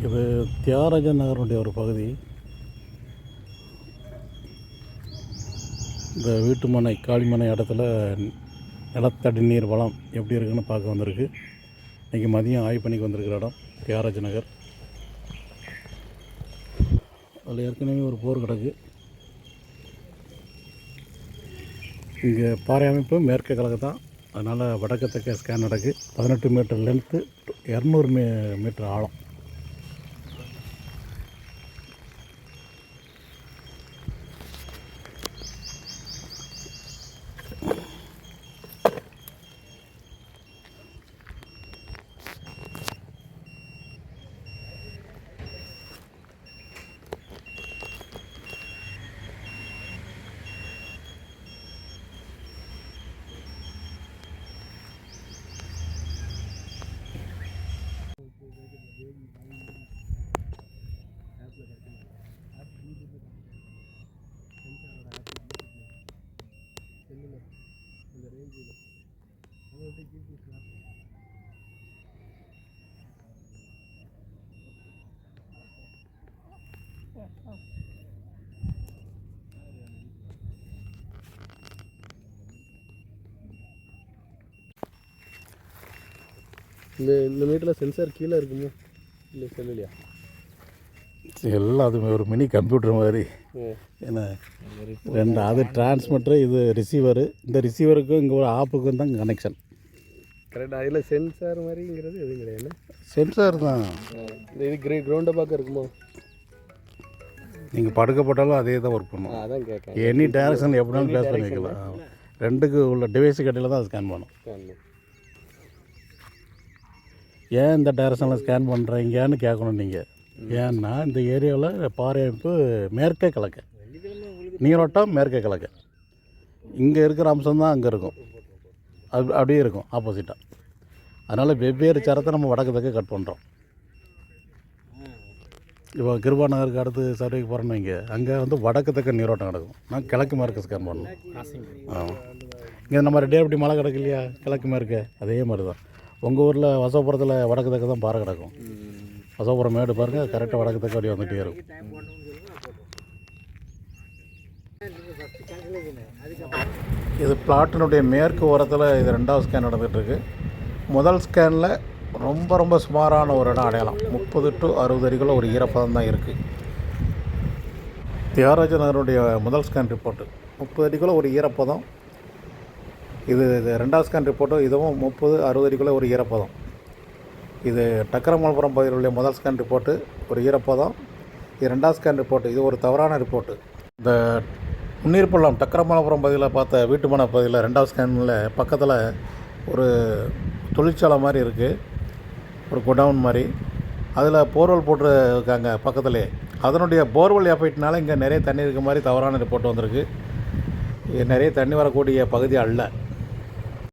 இது தியாகராஜ நகருடைய ஒரு பகுதி. இந்த வீட்டுமனை காளிமனை இடத்துல நிலத்தடி நீர் வளம் எப்படி இருக்குன்னு பார்க்க வந்திருக்கு. இன்றைக்கி மதியம் ஆய்வு பண்ணிக்கு வந்திருக்கிற இடம் தியாகராஜ நகர். அதில் ஏற்கனவே ஒரு போர் கிடக்கு. இங்கே பாறை அமைப்பு மேற்கு கிழக்கு தான், அதனால் வடக்கு தெற்க ஸ்கேன் நடக்கு. 18 மீட்டர் லென்த்து, 200 மீட்டர் ஆழம். இந்த மீட்டரில் சென்சார் கீழே இருக்குமோ இல்லை செல்லுலையா? எல்லாம் அது ஒரு மினி கம்ப்யூட்டர் மாதிரி. ஏன்னா அது டிரான்ஸ்மிட்டரு, இது ரிசீவரு. இந்த ரிசீவருக்கும் இங்கே ஒரு ஆப்புக்கும் தான் கனெக்ஷன். கரெக்டாக. அதில் சென்சார் மாதிரிங்கிறது எதுவும் கிடையாது. சென்சார் தான். இது கிரவுண்டை பார்க்க இருக்குமோ? நீங்கள் படுக்கப்பட்டாலும் அதே தான் ஒர்க் பண்ணும். அதான் கேட்க. எனி டைரக்ஷன் எப்படினாலும் பேஸ் பண்ணிக்கலாம். ரெண்டுக்கு உள்ள டிவைஸு கட்டியில் தான் ஸ்கேன் பண்ணும். ஏன் இந்த டைரக்ஷனில் ஸ்கேன் பண்ணுறீங்கன்னு கேட்கணும் நீங்கள். ஏன்னா இந்த ஏரியாவில் பாறை அமைப்பு மேற்கே கிழக்க, நீரோட்டம் மேற்கே கிழக்க. இங்கே இருக்கிற அம்சம் தான் அங்கே இருக்கும், அப்படியே இருக்கும் ஆப்போசிட்டாக. அதனால் வெவ்வேறு சரத்தை நம்ம வடக்கு தெற்க கட் பண்ணுறோம். இப்போ கிருபா நகருக்கு அடுத்து சர்வேக்கு போகிறோன்னு வைங்க, அங்கே வடக்கு தெற்க நீரோட்டம் கிடக்கும். நான் கிழக்கு மேற்கு ஸ்கேன் பண்ணணும். ஆமாம். இங்கே நம்ம ரெட்டியார்பட்டி மலை கிடக்கு இல்லையா, கிழக்கு மேற்கு, அதே மாதிரி தான். உங்கள் ஊரில் வசோபுரத்தில் வடக்கு தெற்க தான் பாறை கிடக்கும். வசோபுரம் மேடு பாருங்கள், கரெக்டாக வடக்கு தெற்க அப்படியே வந்துகிட்டே இருக்கும். இது பிளாட்டினுடைய மேற்கு ஓரத்தில் இது 2வது ஸ்கேன் நடந்துகிட்ருக்கு. முதல் ஸ்கேனில் ரொம்ப சுமாரான ஒரு இடம் அடையாளம். 30 to 60 அடிக்குள்ள ஒரு ஈரப்பதம் தான் இருக்குது. தியாகராஜ நகருடைய முதல் ஸ்கேன் ரிப்போர்ட்டு 30 அடிக்குள்ள ஒரு ஈரப்பதம். இது 2வது ஸ்கேன் ரிப்போர்ட்டு, இதுவும் 30-60 அடிக்குள்ளே ஒரு ஈரப்பதம். இது டக்கரமலபுரம் பகுதியிலுடைய முதல் ஸ்கேன் ரிப்போர்ட்டு, ஒரு ஈரப்பதம். இது 2வது ஸ்கேன் ரிப்போர்ட்டு, இது ஒரு தவறான ரிப்போர்ட்டு. இந்த முன்னீர்பள்ளம் டக்கரமலபுரம் பகுதியில் பார்த்த வீட்டுமனை பகுதியில் 2வது ஸ்கேனில் பக்கத்தில் ஒரு தொழிற்சாலை மாதிரி இருக்குது, ஒரு குடவுன் மாதிரி. அதில் போர்வெல் போட்டிருக்காங்க பக்கத்துலேயே. அதனுடைய போர்வெல் எஃபெக்ட்னால இங்கே நிறைய தண்ணி இருக்க மாதிரி தவறான ரிப்போர்ட் வந்திருக்கு. நிறைய தண்ணி வரக்கூடிய பகுதி அல்ல.